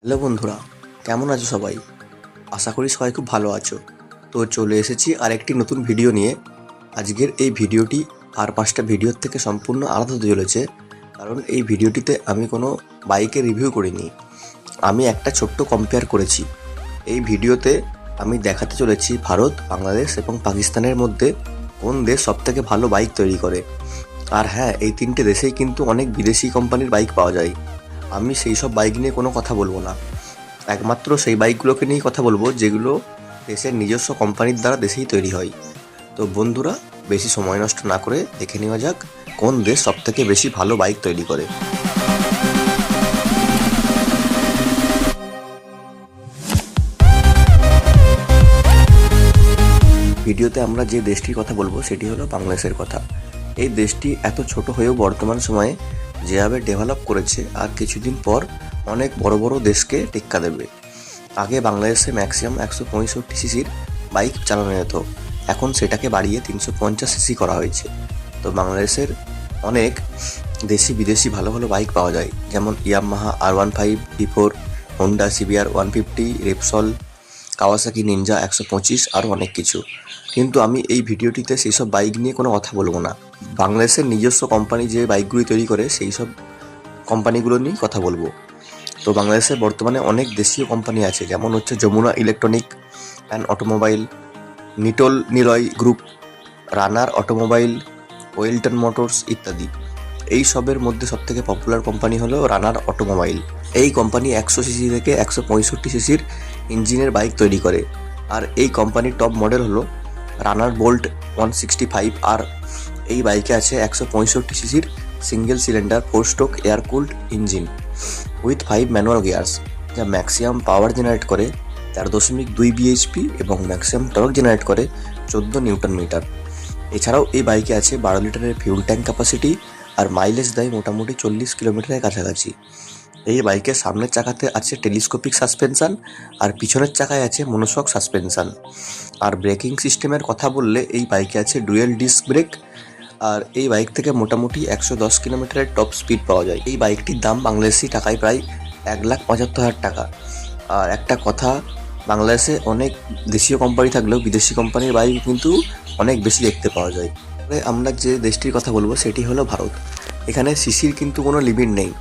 Hello বন্ধুরা, কেমন আছো সবাই? আশা করি সবাই খুব ভালো আছো। তো চলে এসেছি আরেকটি নতুন ভিডিও নিয়ে। আজকের এই ভিডিওটি আর 5টা ভিডিওর থেকে সম্পূর্ণ আলাদা হতে চলেছে, কারণ এই ভিডিওটিতে আমি কোনো বাইকের রিভিউ করিনি। আমি একটা ছোট্ট কম্পেয়ার করেছি। এই ভিডিওতে আমি দেখাতে চলেছি ভারত, বাংলাদেশ এবং পাকিস্তানের মধ্যে কোন দেশ সবথেকে ভালো বাইক তৈরি করে। আর হ্যাঁ, এই 3টে দেশেই কিন্তু অনেক বিদেশি কোম্পানির বাইক পাওয়া যায়। আমি সেই সব বাইক নিয়ে কোনো কথা বলবো না, একমাত্র সেই বাইকগুলোকে নিয়েই কথা বলবো যেগুলো দেশের নিজস্ব কোম্পানির দ্বারা দেশেই তৈরি হয়। তো বন্ধুরা, বেশি সময় নষ্ট না করে দেখে নেওয়া যাক কোন দেশ সবথেকে বেশি ভালো বাইক তৈরি করে। ভিডিওতে আমরা যে দেশটির কথা বলবো সেটি হলো বাংলাদেশের কথা। এই দেশটি এত ছোট হয়েও বর্তমান সময়ে যেভাবে ডেভেলপ করেছে, আর কিছুদিন পর অনেক বড় বড় দেশকে টেক্কা দেবে। আগে বাংলাদেশে ম্যাক্সিমাম 165 সিসির বাইক চালানো যেত, এখন সেটাকে বাড়িয়ে 350 সিসি করা হয়েছে। তো বাংলাদেশের অনেক দেশি বিদেশি ভালো ভালো বাইক পাওয়া যায়, যেমন Yamaha R15 V4, Honda CBR 150, Repsol, Kawasaki Ninja 125, আরও অনেক কিছু। কিন্তু আমি এই ভিডিওটিতে সেই সব বাইক নিয়ে কোনো কথা বলবো না। বাংলাদেশের নিজস্ব কোম্পানি যে বাইকগুলি তৈরি করে সেই সব কোম্পানিগুলো নিয়েই কথা বলবো। তো বাংলাদেশে বর্তমানে অনেক দেশীয় কোম্পানি আছে, যেমন হচ্ছে Jamuna electronic and automobile, Nitol Niloy group, Runner automobile, Walton motors ইত্যাদি। এই সবের মধ্যে সবথেকে পপুলার কোম্পানি হলো রানার অটোমোবাইল। এই কোম্পানি 100 সিসি থেকে 165 সিসির ইঞ্জিনের বাইক তৈরি করে। আর এই কোম্পানির টপ মডেল হলো রানার বোল্ট 165 আর। এই বাইকে আছে 165 সিসির single cylinder 4 stroke air cooled engine with 5 manual gears, যা ম্যাক্সিমাম পাওয়ার জেনারেট করে 13.2 বিএইচপি এবং ম্যাক্সিমাম টর্ক জেনারেট করে 14 নিউটন মিটার। এছাড়াও এই বাইকে আছে 12 লিটারের ফিউল ট্যাঙ্ক ক্যাপাসিটি, আর মাইলেজ দেয় মোটামুটি 40 কিলোমিটারের কাছাকাছি। এই বাইকের সামনের চাকাতে আছে টেলিস্কোপিক সাসপেনশন, আর পিছনের চাকায় আছে মনোশক সাসপেনশন। আর ব্রেকিং সিস্টেমের কথা বললে এই বাইকে আছে ডুয়েল ডিস্ক ব্রেক, আর এই বাইক থেকে মোটামুটি 110 কিলোমিটারের টপ স্পিড পাওয়া যায়। এই বাইকটির দাম বাংলাদেশি টাকায় প্রায় 1,75,000 টাকা। আর একটা কথা, বাংলাদেশে অনেক দেশীয় কোম্পানি থাকলেও বিদেশি কোম্পানির বাইক কিন্তু অনেক বেশি দেখতে পাওয়া যায়। তবে আমরা যে দেশটির কথা বলবো সেটি হলো ভারত। এখানে সিসির কিন্তু কোনো লিমিট নেই।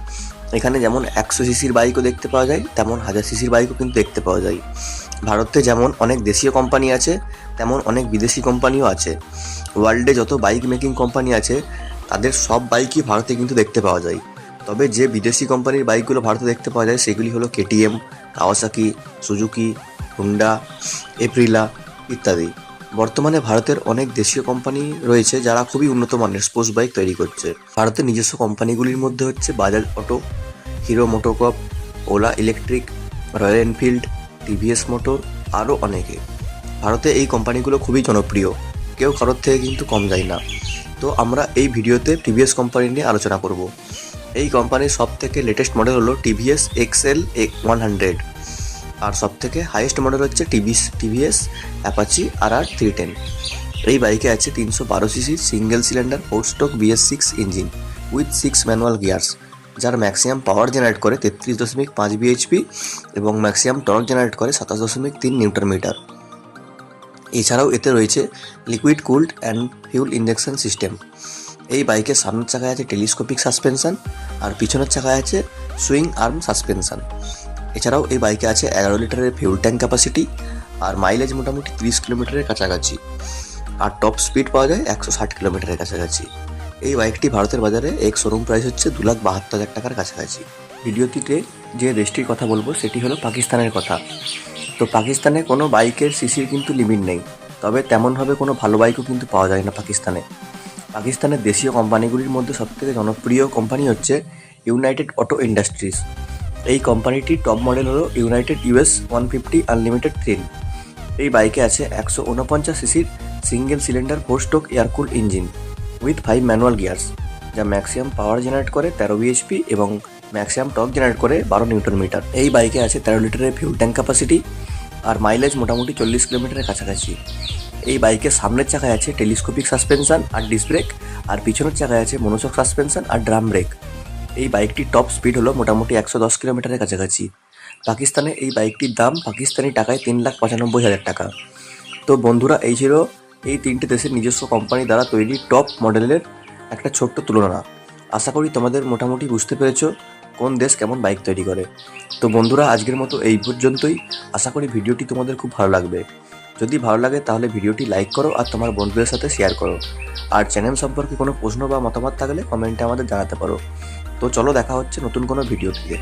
এখানে যেমন 100 সিসির বাইকও দেখতে পাওয়া যায়, তেমন 1000 সিসির বাইকও কিন্তু দেখতে পাওয়া যায়। ভারতে যেমন অনেক দেশীয় কোম্পানি আছে, তেমন অনেক বিদেশি কোম্পানিও আছে। ওয়ার্ল্ডে যত বাইক মেকিং কোম্পানি আছে তাদের সব বাইকই ভারতে কিন্তু দেখতে পাওয়া যায়। তবে যে বিদেশি কোম্পানির বাইকগুলো ভারতে দেখতে পাওয়া যায় সেগুলি হলো KTM, Kawasaki, Suzuki, Honda, Aprilia ইত্যাদি। বর্তমানে ভারতের অনেক দেশীয় কোম্পানি রয়েছে যারা খুবই উন্নত মানের স্পোর্টস বাইক তৈরি করছে। ভারতের নিজস্ব কোম্পানিগুলির মধ্যে হচ্ছে Bajaj auto, hero MotoCorp, OLA electric, royal Enfield, TVS motor, আরও অনেকে। ভারতে এই কোম্পানিগুলো খুবই জনপ্রিয়, কেউ কারোর থেকে কিন্তু কম যায় না। তো আমরা এই ভিডিওতে TVS কোম্পানি নিয়ে আলোচনা করব। এই কোম্পানির সব থেকে লেটেস্ট মডেল হলো TVS XL 100, আর সব থেকে হাইয়েস্ট মডেল হচ্ছে TVS অ্যাপাচি RR 310। এই বাইকে আছে 312 CC single cylinder 4 stroke BS6 engine with 6 manual gears, যার ম্যাক্সিমাম পাওয়ার জেনারেট করে 33.5 বিএইচপি এবং ম্যাক্সিমাম টর্ক জেনারেট করে 27.3 নিউটন মিটার। এছাড়াও এতে রয়েছে liquid cooled and fuel injection system. এই বাইকের সামনের চাকায় আছে টেলিস্কোপিক সাসপেনশন, আর পিছনের চাকায় আছে সুইং আর্ম সাসপেনশন। এছাড়াও এই বাইকে আছে 11 লিটারের ফিউল ট্যাঙ্ক ক্যাপাসিটি, আর মাইলেজ মোটামুটি 30 কিলোমিটারের কাছাকাছি, আর টপ স্পিড পাওয়া যায় 160 কিলোমিটারের কাছাকাছি। এই বাইকটি ভারতের বাজারে শোরুম প্রাইস হচ্ছে 2,72,000 টাকার কাছাকাছি। ভিডিওটিতে যে দেশটির কথা বলবো সেটি হলো পাকিস্তানের কথা। তো পাকিস্তানে কোনো বাইকের সিসির কিন্তু লিমিট নেই, তবে তেমনভাবে কোনো ভালো বাইকও কিন্তু পাওয়া যায় না পাকিস্তানে। পাকিস্তানের দেশীয় কোম্পানিগুলির মধ্যে সবথেকে জনপ্রিয় কোম্পানি হচ্ছে ইউনাইটেড অটো ইন্ডাস্ট্রিজ। এই কোম্পানিটির টপ মডেল হলো ইউনাইটেড US 150 আনলিমিটেড থ্রিল। এই বাইকে আছে 149 সিসির single cylinder 4 stroke air cool engine with 5 manual gears, যা ম্যাক্সিমাম পাওয়ার জেনারেট করে 13 বিএইচপি এবং ম্যাক্সিমাম টর্ক জেনারেট করে 12 নিউটন মিটার। এই বাইকে আছে 13 লিটারের ফিউল ট্যাঙ্ক ক্যাপাসিটি, আর মাইলেজ মোটামুটি 40 কিলোমিটারের কাছাকাছি। এই বাইকের সামনের চাকায় আছে টেলিস্কোপিক সাসপেনশন আর ডিস্ক ব্রেক, আর পিছনের চাকায় আছে মনোশক সাসপেনশন আর ড্রাম ব্রেক। এই বাইকটির টপ স্পিড হলো মোটামুটি 110 কিলোমিটারের কাছাকাছি। পাকিস্তানে এই বাইকটির দাম পাকিস্তানি টাকায় 3,95,000 টাকা। তো বন্ধুরা, এই ছিল এই তিনটে দেশের নিজস্ব কোম্পানি দ্বারা তৈরি টপ মডেলের একটা ছোট্ট তুলনা। আশা করি তোমাদের মোটামুটি বুঝতে পেরেছো কোন দেশ কেমন বাইক তৈরি করে। তো বন্ধুরা, আজকের মতো এই পর্যন্তই। আশা করি ভিডিওটি তোমাদের খুব ভালো লাগবে। যদি ভালো লাগে তাহলে ভিডিওটি লাইক করো আর তোমার বন্ধুদের সাথে শেয়ার করো। আর চ্যানেল সম্পর্কে কোনো প্রশ্ন বা মতামত থাকলে কমেন্টে আমাদের জানাতে পারো। তো চলো, দেখা হচ্ছে নতুন কোনো ভিডিও থেকে।